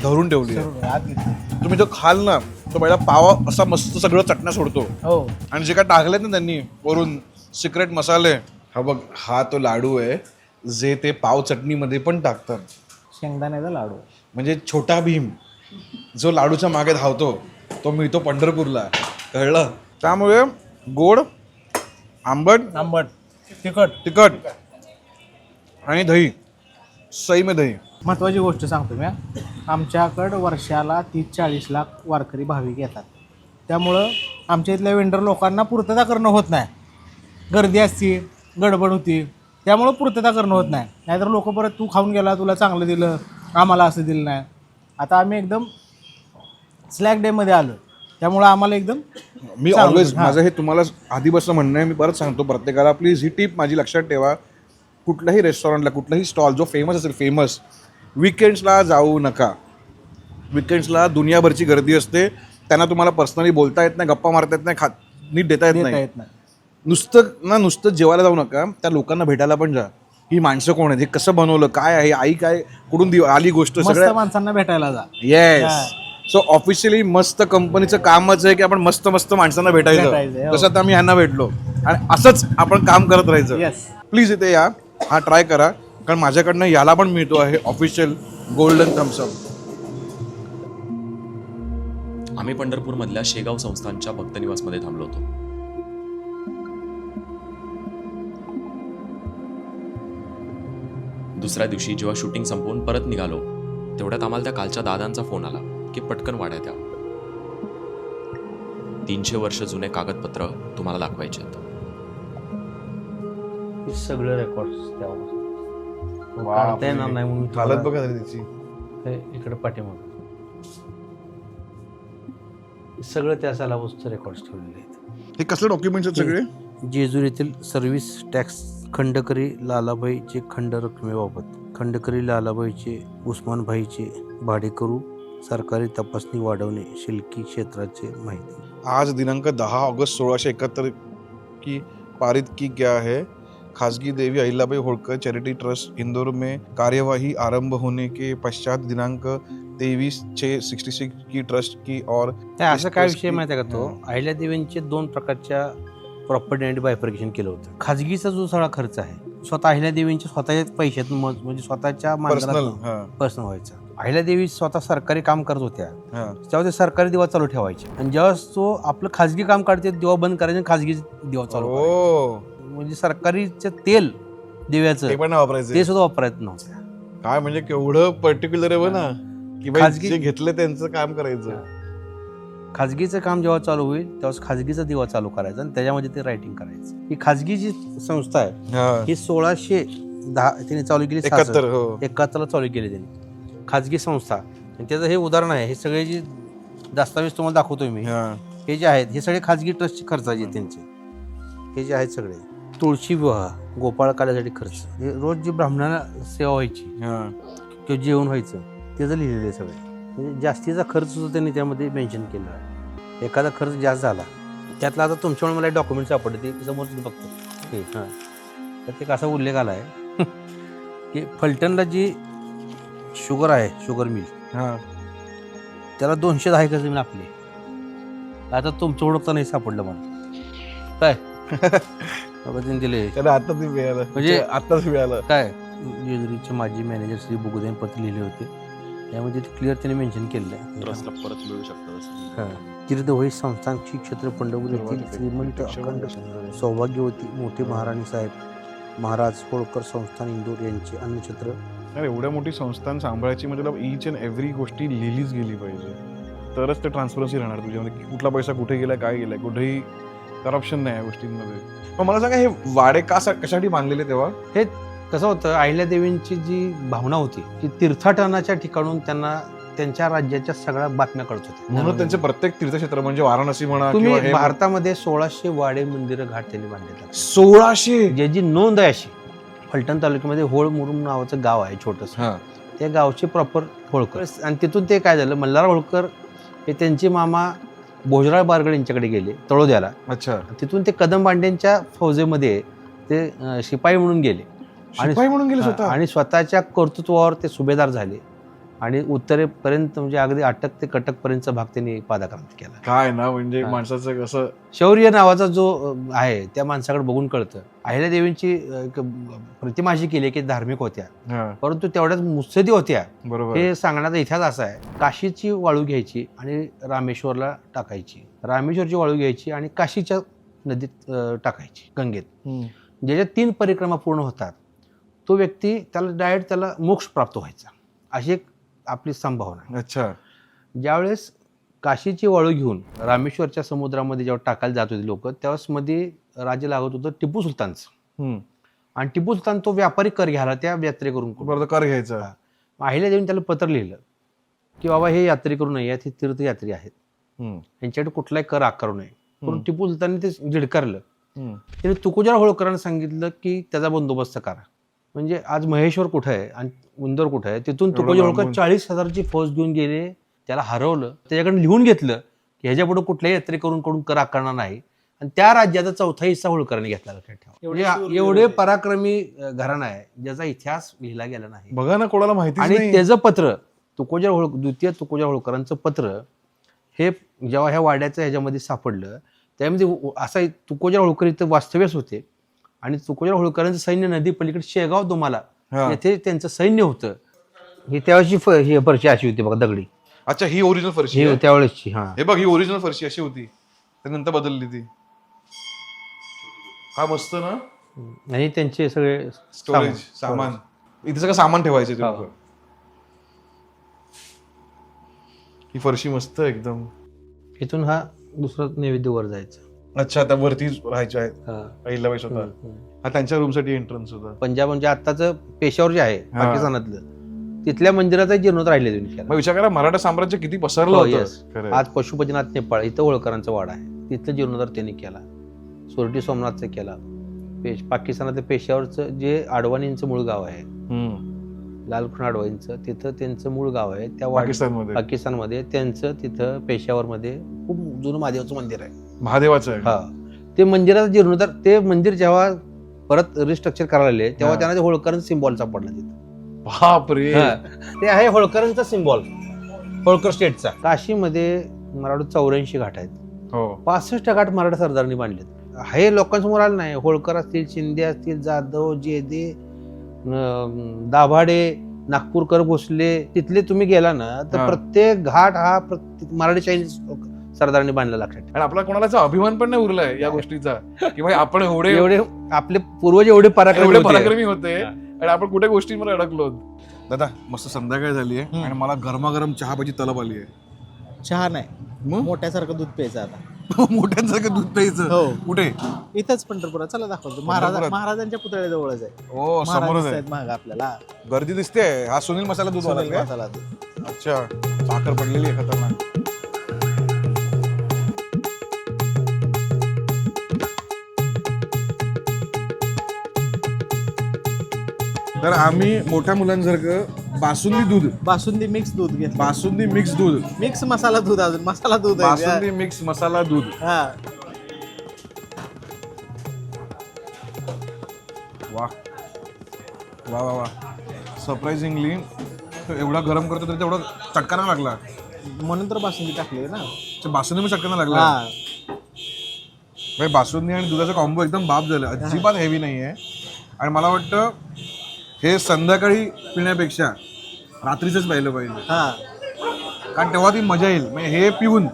धरून ठेवली आहे. तुम्ही जो खाल ना तो पहिला पाव असा मस्त सगळं चटण्या सोडतो. हो. आणि जे काय टाकलेत ना त्यांनी वरून सिक्रेट मसाले, हा बघ हा तो लाडू आहे जे ते पाव चटणीमध्ये पण टाकतात. शेंगदाण्याचा लाडू. म्हणजे छोटा भीम जो लाडूच्या मागे धावतो तो मिळतो पंढरपूरला, कळलं? त्यामुळे गोड, आंबट, तिखट आणि दही, सई में दही. महत्वाची गोष्ट सांगतो मी. आमच्याकडं वर्षाला 30-40 लाख वारकरी भाविक येतात. त्यामुळं आमच्या इथल्या वेंडर लोकांना पूर्तता करणं होत नाही. गर्दी असती, गडबड होती, त्यामुळं पूर्तता करणं होत नाही. नाहीतर लोक परत तू खाऊन गेला, तुला चांगलं दिलं, आम्हाला असं दिलं नाही. आता आम्ही एकदम स्लॅक डेमध्ये आलो, त्यामुळं आम्हाला एकदम मी ऑलवेज माझं हे तुम्हाला आधीपासून म्हणणं आहे, मी परत सांगतो प्रत्येकाला, प्लीज ही टीप माझी लक्षात ठेवा. कुठल्याही रेस्टॉरंटला, कुठलाही स्टॉल जो फेमस असेल, फेमस विकेंड्सला जाऊ नका. विकेंड्सला दुनियाभरची गर्दी असते, त्यांना तुम्हाला पर्सनली बोलता येत नाही, गप्पा मारता येत नाही, नीट देता येत नाही. नुसतं जेवायला जाऊ नका, त्या लोकांना भेटायला पण जा. ही माणसं कोण आहेत, हे कसं बनवलं, काय आहे, आई काय कुठून आली गोष्ट, सगळ्या माणसांना भेटायला जा. येस. सो ऑफिशियली मस्त कंपनीचं कामच आहे की आपण मस्त माणसांना भेटायचं. जसं आता आम्ही ह्यांना भेटलो आणि असंच आपण काम करत राहायचं. प्लीज इथे या, हा ट्राय करा, कारण माझ्याकडनं याला पण मिळतो आहे ऑफिशियल गोल्डन थम्सअप. आम्ही पंढरपूरमधल्या शेगाव संस्थानच्या भक्तनिवासमध्ये थांबलो होतो. दुसऱ्या दिवशी जेव्हा शूटिंग संपवून परत निघालो तेवढ्यात आम्हाला त्या कालच्या दादांचा फोन आला की पटकन वाड्यात या. 300 वर्ष जुने कागदपत्र तुम्हाला दाखवायचे आहेत. सगळं रेकॉर्ड्स काढता येणार नाही म्हणून हालत बघा त्याची. इकडे पाठीमागे सगळं त्या सालापासून रेकॉर्ड्स ठेवलेले आहेत. हे कसले डॉक्युमेंट्स आहेत सगळे? जेजूर येथील सर्व्हिस टॅक्स खंडकरी लालाभाईचे खंड रकमेबाबत, खंडकरी लालाभाईचे, उस्मानभाईचे भाडेकरू, सरकारी तपासणी वाढवणे, शिल्की क्षेत्राचे माहिती. आज दिनांक 10 ऑगस्ट 1671 की पारित की गया है. खासगी देवी अहिल्याबाई होळकर चैरिटी ट्रस्ट इंदौर में कार्यवाही आरंभ होने के पश्चात दिनांक 23/6/66 की ट्रस्ट की और असा काय विषय माहिती आहे का, तो अहिल्यादेवींचे 2 प्रकारच्या प्रॉपर्टी आणि बायफर्केशन केलं होतं. खाजगीचा जो सगळा खर्च आहे स्वतः अहिल्यादेवींच्या स्वतःच्या पैशातून, म्हणजे स्वतःच्या पर्सनल पर्सनल व्हायचा, अहिल्यादेवी स्वतः सरकारी काम करत होत्या, हा. तेव्हा ते सरकारी दिवा चालू ठेवायचे आणि जेव्हा तो आपलं खाजगी काम काढते दिवा बंद करायचे आणि खाजगी दिवा चालू करायचे. ओ म्हणजे सरकारीचं तेल दिव्याचं ते पण नाही वापरायचं ते सुद्धा वापरायचं नव्हतं. काय म्हणजे केवढं पर्टिक्युलर आहे ना की बाई खाजगी- जे घेतलं त्यांचं काम करायचं. खाजगीचं काम जेव्हा चालू होईल तेव्हा खाजगीचा दिवा चालू करायचा आणि त्याच्यामध्ये ते रायटिंग करायचं. ही खाजगी जी संस्था आहे हा. ही 1610 त्यांनी चालू केली. 71 हो 71ला चालू केली त्यांनी खाजगी संस्था. आणि त्याचं हे उदाहरण आहे. हे सगळे जे दस्तावेज तुम्हाला दाखवतोय मी, हा. हे जे आहेत हे सगळे खाजगी ट्रस्टचे खर्च आहेत त्यांचे. हे जे आहेत सगळे तुळशी विवाह गोपाळ काल्यासाठी खर्च, हे रोज जी ब्राह्मणाला सेवा व्हायची हा. किंवा जेवण व्हायचं त्याचं लिहिलेलं आहे सगळे. म्हणजे जास्तीचा खर्च सुद्धा त्यांनी त्यामध्ये मेन्शन केला आहे. एखादा खर्च जास्त झाला त्यातला आता तुमच्यामुळे मला डॉक्युमेंट सापडले ते समोर बघतो ते. हां तर ते कसा उल्लेख आला आहे की फलटणला जी शुगर आहे शुगर मिल हा. त्याला 210 एकर जमीन आपली. आता तुमचं ओळखता नाही सापडलं मला काय बाबा त्यांनी दिले त्याला आताच मिळालं म्हणजे- आताच मिळालं. काय जेजुरीचे माजी मॅनेजर श्री बुगुदेन पत्र लिहिले होते त्यामध्ये ते क्लिअर त्यांनी मेन्शन केलेलं आहे. ट्रस्टला परत मिळू शकतं असं. तीर्थहोई संस्थान श्री क्षेत्र पंढरपूर येथील श्रीमंत अखंड सौभाग्यवती मोठे महाराणी साहेब महाराज होळकर संस्थान इंदोर यांचे अन्नछत्र. अरे एवढ्या मोठी संस्थान सांभाळायची म्हणजे ईच अँड एव्हरी गोष्टी लिहिलीच गेली पाहिजे, तरच ते ट्रान्सपरन्सी राहणार तुझ्यामध्ये की कुठला पैसा कुठे गेलाय काय गेलाय. कुठेही करप्शन नाही या गोष्टींमध्ये. पण मला सांगा हे वाडे कशासाठी बांधलेले तेव्हा? हे कसं होतं अहिल्यादेवींची जी भावना होती की तीर्थाटनाच्या ठिकाणून त्यांना त्यांच्या राज्याच्या सगळ्या बातम्या कळत होत्या. म्हणून त्यांचे प्रत्येक तीर्थक्षेत्र म्हणजे वाराणसी म्हणा तुम्ही किंवा हे भारतामध्ये 1600 वाडे मंदिरं घाट त्यांनी बांधलेले. 1600. ज्याची नोंद आहे अशी फलटण तालुक्यामध्ये होळ मुरुम नावाचं गाव आहे छोटस. हा. त्या गावचे प्रॉपर होळकर आणि तिथून ते काय झालं मल्हार होळकर हे त्यांचे मामा भोजराळ बारगड यांच्याकडे गेले तळोद्याला. अच्छा. तिथून ते कदम बांडेंच्या फौजेमध्ये ते शिपाई म्हणून गेले शिपाई म्हणून गेले स्वतः. आणि स्वतःच्या कर्तृत्वावर ते सुभेदार झाले आणि उत्तरेपर्यंत म्हणजे अगदी अटक ते कटकपर्यंतचा भाग त्यांनी पादाक्रांत केला. काय ना म्हणजे हा. माणसाचं कसं शौर्य नावाचा जो आहे त्या माणसाकडे बघून कळतं. अहिल्यादेवींची प्रतिमा अशी केली की धार्मिक होत्या हा. परंतु तेवढ्याच मुत्सदी होत्या बरोबर. हे सांगण्याचा इतिहास असा आहे. काशीची वाळू घ्यायची आणि रामेश्वरला टाकायची, रामेश्वरची वाळू घ्यायची आणि काशीच्या नदीत टाकायची गंगेत. ज्याच्या 3 परिक्रमा पूर्ण होतात तो व्यक्ती त्याला डायरेक्ट त्याला मोक्ष प्राप्त व्हायचा अशी एक आपली संभावना. अच्छा. ज्यावेळेस काशीची वाळू घेऊन रामेश्वरच्या समुद्रामध्ये जेव्हा टाकायला जात होते लोक त्यावेळेस मध्ये राज्य लागत होतं टिपू सुलतानचं. आणि टिपू सुलतान तो व्यापारी कर घ्यायला त्या यात्रेकरून. बरोबर कर घ्यायचा. अहिल्यादेवीने त्याला पत्र लिहिलं की बाबा हे यात्रेकरू नाही आहेत, हे तीर्थयात्री आहेत, यांच्याकडे कुठलाही कर आकारू नये. म्हणून टिपू सुलतानने ते झिडकारलं. त्याने तुकोजा होळकरांना सांगितलं की त्याचा बंदोबस्त करा. म्हणजे आज महेश्वर कुठं आहे आणि इंदोर कुठं आहे तिथून तुकोजा होळकर 40,000ची फौज घेऊन गेले, त्याला हरवलं, त्याच्याकडे लिहून घेतलं की ह्याच्यापुढे कुठल्याही यात्रेकरून कर आकारणार नाही आणि त्या राज्याचा 4था हिस्सा होळकरांनी घेतला. लक्षात ठेवा. म्हणजे एवढे पराक्रमी घराणं आहे ज्याचा इतिहास लिहिला गेला नाही. बघा ना कोणाला माहिती आणि नाही. त्याचं पत्र द्वितीय तुकोजा होळकरांचं पत्र हे जेव्हा ह्या वाड्याचं ह्याच्यामध्ये सापडलं त्यामध्ये असा तुकोजा होळकर इथं वास्तव्यास होते आणि तुकोजा होळकरांचं सैन्य नदी पलीकडे शेगाव तुम्हाला हा. येथे त्यांचं सैन्य होतं. ही त्यावेळेची ही फरशी अशी होती बघा दगडी. अच्छा ही ओरिजिनल फरशी ही आहे? त्यावेळेसची. हा हे बघ ही ओरिजिनल फरशी अशी होती त्यानंतर बदलली ती. काय मस्त ना आणि त्यांचे सगळे स्टोरेज सामान इथे सगळं सामान ठेवायचे ते हो. लोकं. ही फरशी मस्त आहे एकदम. इथून हा दुसरा नैवेद्य वर जायचा. अच्छा त्या वरती राहायच्या आहेत हा. अहिल्याबाई स्वतः. हा त्यांच्या रूम साठी एंट्रन्स होता. पंजाब म्हणजे आत्ताचं पेशावर जे आहे पाकिस्तानातलं तिथल्या मंदिराचा जीर्णोद्धार राहिले तुम्ही. मग विचार करा मराठा साम्राज्य किती पसरलं हो, होतं. yes. खरं. आज पशुपतीनाथ नेपाळ इथं होळकरांचा वाडा आहे, तिथलं जीर्णोद्धार त्यांनी केला. सोरटी सोमनाथचं केला. पाकिस्तानातलं पेशावरचं जे आडवाणींचं मूळ गाव आहे लालखुन आडवाणींचं तिथं त्यांचं मूळ गाव आहे त्या पाकिस्तानमध्ये त्यांचं तिथं पेशावरमध्ये खूप जुनं महादेवाचं मंदिर आहे. महादेवाचं आहे. हा ते मंदिराचा जीर्णोद्धार ते मंदिर जेव्हा परत रिस्ट्रक्चर करायला लागले तेव्हा त्यांना ते होळकरांचं सिम्बॉल सापडला तिथं. बापरे. ते आहे होळकरांचा सिम्बॉल होळकर स्टेटचा. काशीमध्ये मराठा 84 घाट आहेत. हो 65 घाट मराठा सरदारांनी बांधलेत. हे लोकांसमोर आलं नाही. होळकर असतील, शिंदे असतील, जाधव, जेदे, दाभाडे नागपूरकर भोसले तिथले तुम्ही गेला ना तर हा. प्रत्येक घाट हा मराठी चायनीज सरदारांनी बांधला लक्षात ठेवा. आणि आपला कोणाला अभिमान पण नाही उरलाय या गोष्टीचा की भाई आपण एवढे एवढे आपले पूर्वज एवढे पराक्रमी एवढे होते. पराक्रमी होते आणि आपण कुठे गोष्टींमध्ये अडकलो. दादा मस्त संध्याकाळ झाली आहे आणि मला गरमागरम चहा पाहिजे तलब आली आहे. चहा नाही मग? मोठ्यासारखं दूध प्यायचं आता. मोठ्यांसारखं दूध प्यायचं. हो. कुठे? इथंच पंढरपुरात चला दाखवतो. पंढरपुरात? महाराजांच्या पुतळ्याजवळच आहे. हो महाराज समोरच दिसतायत आहे. मागं आपल्याला. गर्दी दिसते. हा सुनील मसाला दूध वाला सोनेल काय? मसाला दूध. अच्छा साखर पडलेली आहे खतरनाक. तर आम्ही मोठ्या मुलांसारखं बासुंदी दूध, बासुंदी मिक्स दूध घेतलं. बासुंदी मिक्स दूध, मिक्स मसाला दूध, अजून मसाला दूध आहे. बासुंदी मिक्स मसाला दूध. हा. वा वा वा वा सरप्राइझिंगली एवढा गरम करतो तरी तेवढा चटकाना लागला. म्हणून तर बासुंदी टाकली ना. बासुंदी मी चटकाना लागला. हा. भाई बासुंदी आणि दुधाचा कॉम्बो एकदम बाप झालं. अजिबात हेवी नाही आहे आणि मला वाटतं हे संध्याकाळी पिण्यापेक्षा रात्रीच प्यायलं पाहिजे. हा. कारण तेव्हा ती मजा येईल. म्हणजे हे पिऊन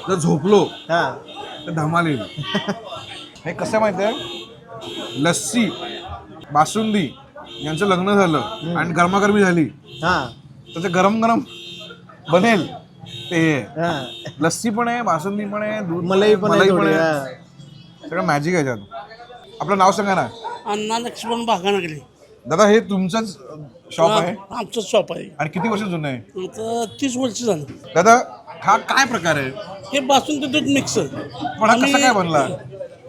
जर झोपलो हा. तर धमाल येईल. हे कसं माहिती आहे, लस्सी बासुंदी यांचं लग्न झालं आणि गरमागरमी झाली हा. तर ते गरम गरम बनेल ते हे आहे. हा. लस्सी पण आहे, बासुंदी पण आहे, दूध मलाई पण आहे थोडी. आहे. हा. सगळं मॅजिक आहे याच्यात. आपलं नाव सांगा ना. अण्णा लक्ष्मण बागानगरी. दादा हे तुमचंच शॉप आहे आमचं शॉप आहे. आणि किती वर्ष जुनं आहे? आता 30 वर्ष झालं. दादा हा काय प्रकार आहे? हे बासुंदी दूध मिक्स. पण हा कसा काय बनला?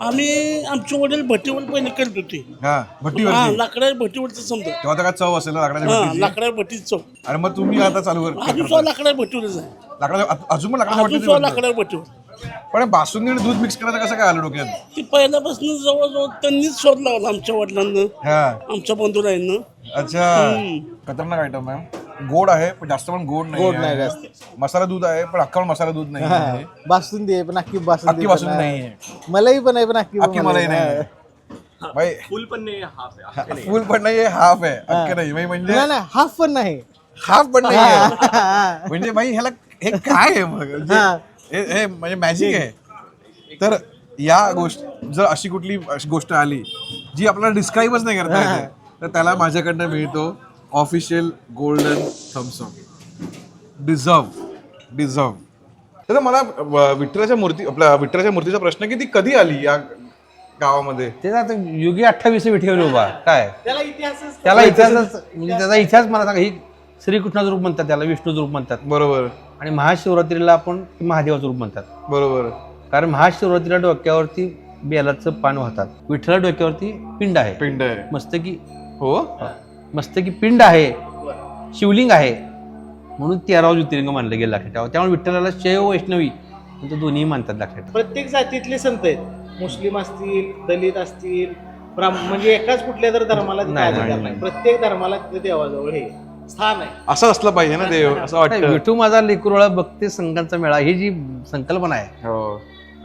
आम्ही आमचे वडील भट्टीवर पहिले करत होते. हा हा, भट्टीवरती. लाकडाच्या भट्टीवरचं समजा. तेव्हा तर काय चव असेल ना लाकडाच्या हा, भट्टीची. लाकडाच्या भट्टीच चव. आणि मग तुम्ही आता चालू अजून करता सुद्धा लाकडाच्या भट्टीवरच आहे. अजून पण लाकडाच्या अजून सुद्धा भट्टीची लाकडाच्या भट्टीवर. पण बासुंदी आणि दूध मिक्स करायचं कसं काय आलं डोक्यात? ती पहिल्यापासून जवळजवळ त्यांनीच शोध लावला आमच्या वडिलांना, हा आमच्या बंधुराईंना. अच्छा खतरनाक आयटम आहे. गोड आहे पण जास्त पण गोड गोड आहे. नाही जास्त. मसाला दूध आहे पण अख्खा मसाला दूध नाही हा. आहे. बासुंदी आहे पण अख्खी बासुंदी अख्खी बासुंदी पण नाही आहे. मलाई पण आहे पण अख्खी अख्खी मलाई नाही आहे. भाई फुल पण नाही, हाफ आहे. फुल पण नाही आहे, हाफ आहे, अख्खे नाही. म्हणजे नाही नाही, हाफ पण नाही. हाफ पण नाही आहे. हा. म्हणजे भाई ह्याला हे काय आहे मग? हा. हे म्हणजे मॅजिक आहे. तर या गोष्ट जर अशी कुठली गोष्ट आली जी आपल्याला डिस्क्राईबच नाही करता येते तर त्याला माझ्याकडनं मिळतो ऑफिशियल गोल्डन थम्सअप. डिझर्व. तर मला विठ्ठलाच्या मूर्तीचा प्रश्न की ती कधी आली या गावामध्ये? ते आता युगी 28 विठेवर उभा काय त्याला इतिहासच त्याला इतिहासच म्हणजे त्याचा इतिहास मला सांगा. ही श्रीकृष्णाचं रूप म्हणतात, त्याला विष्णूचं रूप म्हणतात. बरोबर आणि महाशिवरात्रीला आपण महादेवाचं रूप म्हणतात. बरोबर. कारण महाशिवरात्रीला डोक्यावरती बेलाचं पान वाहतात. विठ्ठला डोक्यावरती पिंड आहे, पिंड आहे. मस्तकी हो मस्तकी पिंड आहे, शिवलिंग आहे, म्हणून 13 ज्योतिर्लिंग मानलं गेलं लक्षात ठेवा. त्यामुळे विठ्ठलाला शैव वैष्णवी म्हणजे दोन्ही मानतात लक्षात ठेवा. प्रत्येक जातीतले संत आहेत. मुस्लिम असतील, दलित असतील, म्हणजे एकाच कुठल्या तर धर्माला तिथे नाही, अधिकार नाही, नाही. प्रत्येक धर्माला तिथे देवाजवळ हे स्थान आहे. असं असलं पाहिजे ना देव असं नाही, वाटतं. विठू माझा लेकुरळा भक्ती संघांचा मेळा ही जी संकल्पना आहे, हो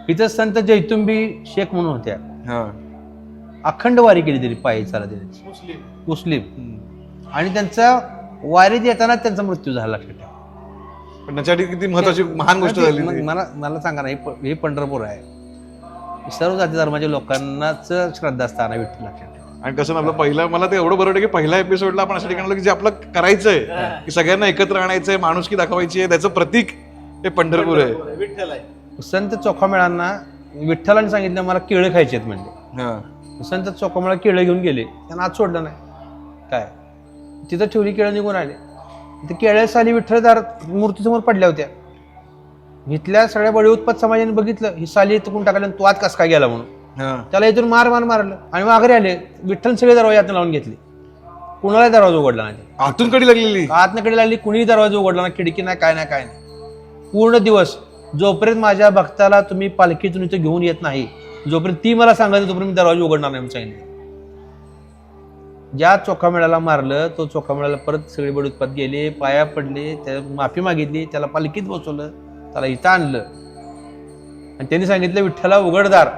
इथं संत जैतुंबी शेख म्हणून होत्या. हा अखंड वारी केली तरी पायी चालत गेली. मुस्लिम आणि त्यांचा वारीत येताना त्यांचा मृत्यू झाला लक्षात ठेवा. पण त्याच्यासाठी किती महत्वाची महान गोष्ट झाली मग ती. मला सांगा ना, हे पंढरपूर आहे. सर्व जाती धर्माच्या लोकांनाच श्रद्धास्थान आहे विठ्ठल लक्षात ठेवा. आणि कसं ना आपलं पहिलं मला ते एवढं बरं वाटतं की पहिल्या एपिसोडला आपण असं ठिकाणी की जे आपलं करायचंय की सगळ्यांना एकत्र आणायचंय, माणुसकी दाखवायची आहे, त्याचं प्रतीक हे पंढरपूर आहे. विठ्ठल आहे. संत चोखामेळांना विठ्ठलाने सांगितलं मला केळं खायची आहेत म्हणजे. हा संत चोखामेळा केळं घेऊन गेले, त्यांना आज सोडलं नाही. काय तिथं ठेवली, केळं निघून आले. तिथे केळ्या साली विठ्ठलदार मूर्तीसमोर पडल्या होत्या. इथल्या सगळ्या बळी उत्पात समाजाने बघितलं, ही साली इथून टाकल्या, तू आत कस काय गेला म्हणून. त्याला इथून मारलं आणि माघारी आले. विठ्ठल सगळे दरवाजे आतून लावून घेतले. कुणाला दरवाजा उघडला नाही. आतून कडी लागलेली, आतनं कडे लागली, कुणीही दरवाजा उघडला नाही, खिडकी नाही, काय नाही. पूर्ण दिवस जोपर्यंत माझ्या भक्ताला तुम्ही पालखीतून इथं घेऊन येत नाही, जोपर्यंत ती मला सांगायचं तोपर्यंत मी दरवाजा उघडणार नाही सांगितलं. ज्या चोखामेळाला मारलं तो चोखामेळाला परत सगळे बळी उत्पात गेले, पाया पडले, त्या माफी मागितली, त्याला पालखीत बसवलं, त्याला इथं आणलं आणि त्यांनी सांगितलं विठ्ठला उघडदार.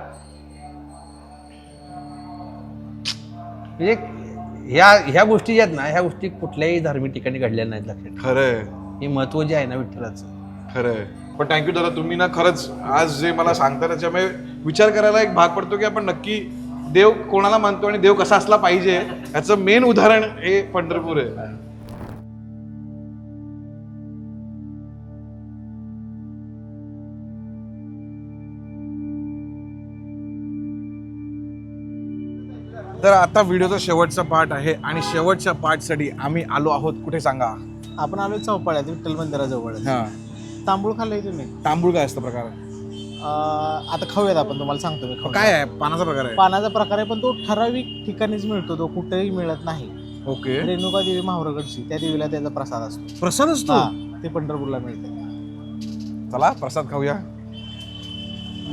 ह्या गोष्टी ज्या आहेत ना, ह्या गोष्टी कुठल्याही धार्मिक ठिकाणी घडलेल्या नाहीत. लक्षात खरंय हे महत्व जे आहे ना विठ्ठलाचं. खरंय. पण थँक्यू दादा, तुम्ही ना खरंच आज जे मला सांगता त्याच्यामुळे विचार करायला एक भाग पडतो की आपण नक्की देव कोणाला मानतो आणि देव कसा असला पाहिजे याचं मेन उदाहरण हे पंढरपूर आहे. तर आता व्हिडिओचा शेवटचा पार्ट आहे आणि शेवटच्या पार्टसाठी आम्ही आलो आहोत कुठे सांगा. आपण आलो चौपाळ्यात विठ्ठल मंदिराजवळ. हा, तांबूळ खाल्लंय तुम्ही? तांबूळ काय असतं प्रकार? आता खाऊयात आपण, तुम्हाला सांगतो मी. काय आहे? पानाचा प्रकार आहे? पानाचा प्रकार आहे, पण तो ठराविक ठिकाणीच मिळतो, तो कुठेही मिळत नाही. ओके. रेणुका देवी माहुरगडची, त्या देवीला त्याचा प्रसाद असतो. प्रसाद असतो? हा, ते पंढरपूरला मिळते. चला प्रसाद खाऊया.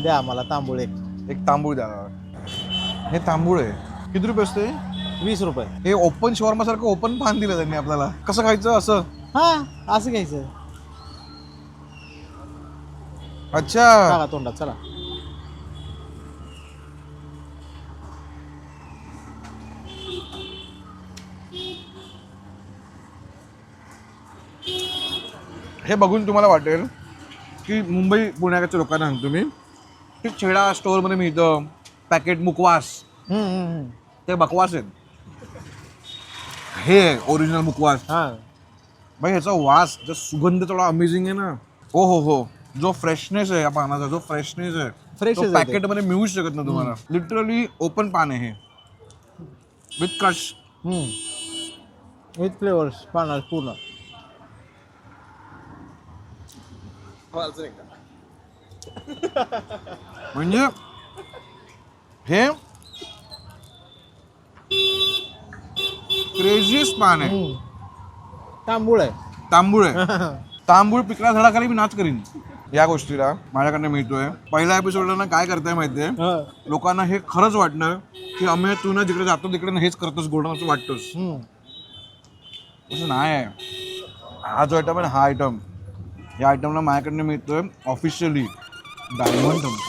द्या आम्हाला तांबूळ एक तांबूळ द्या. हे तांबूळ आहे. किती रुपये असते? 20 रुपये. हे ओपन शॉर्मा सारखं ओपन पान दिलं त्यांनी आपल्याला. कसं खायचं असं? हा, असं घ्यायचं. अच्छा, टाका तोंडात. चला. हे बघून तुम्हाला वाटेल की मुंबई पुण्याच्या लोकांना सांगतो मी की छेडा स्टोअरमध्ये मिळतं पॅकेट मुकवास, ते बकवास आहेत. हे ओरिजिनल मुकवास. हा, भाई ह्याचा वास, जो सुगंध थोडा अमेझिंग आहे ना. हो हो हो, जो फ्रेशनेस आहे या पानाचा, जो फ्रेशनेस आहे Fresh तो आहे ते. पॅकेटमध्ये मिळूच शकत नाही तुम्हाला. लिटरली ओपन पान आहे हे, विथ क्रश. विथ फ्लेवर्स पाना पूर्ण. म्हणजे हे क्रेझीस्ट पान आहे. तांबूळ आहे. तांबूळ आहे. तांबूळ पिकला झाडाखाली मी नाच करीन. या गोष्टीला माझ्याकडनं मिळतोय. पहिल्या एपिसोडला ना काय करताय माहितीये, लोकांना हे खरंच वाटणार की अमेय तू ना जिकडे जातो तिकडे ना हेच करतोस गोड असं वाटतोस. असं नाही आहे. हा जो आयटम आहे ना, हा आयटम, या आयटमला माझ्याकडनं मिळतोय ऑफिशियली डायमंड थम्स.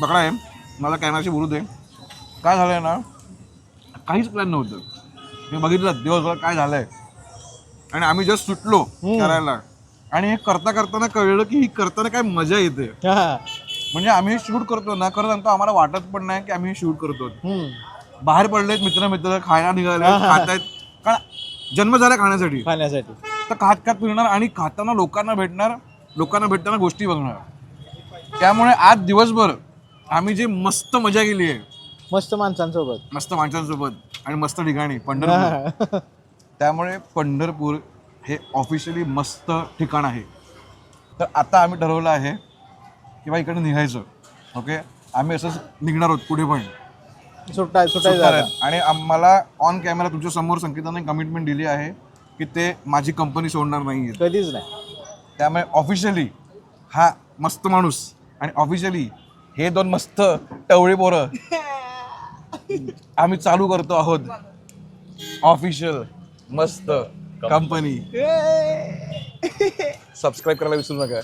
बघा आहे, मला कॅमेराशी बोलू दे. काय झालंय ना, काहीच प्लॅन नव्हतं. मी बघितलं दिवसभर काय झालंय आणि आम्ही जस्ट सुटलो करायला आणि हे करता करताना कळलं की ही करताना काय मजा येते. म्हणजे आम्ही शूट करतो ना, खरं सांगतो आम्हाला वाटत पण नाही की आम्ही शूट करतो. बाहेर पडलेत मित्र खायला निघाले, खातायत, कारण जन्म झाला खाण्यासाठी. तर खात फिरणार आणि खाताना लोकांना भेटताना गोष्टी बघणार. त्यामुळे आज दिवसभर आम्ही जे मस्त मजा केली आहे, मस्त माणसांसोबत आणि मस्त ठिकाणी पंढरपूर. त्यामुळे पंढरपूर हे ऑफिशियली मस्त ठिकाण आहे. तर आता आम्ही ठरवलं आहे की बाई इकडे निघायचं. ओके, आम्ही असंच निघणार आहोत पुढे पण सुटणार आहेत. आणि आम्हाला ऑन कॅमेरा तुमच्या समोर संकेताने कमिटमेंट दिली आहे की ते माझी कंपनी सोडणार नाही, कधीच नाही. त्यामुळे ऑफिशियली हा मस्त माणूस आणि ऑफिशियली हे दोन मस्त टवळी पोरं आम्ही चालू करतो आहोत ऑफिशियल मस्त कंपनी. सबस्क्राईब करायला विसरू नका.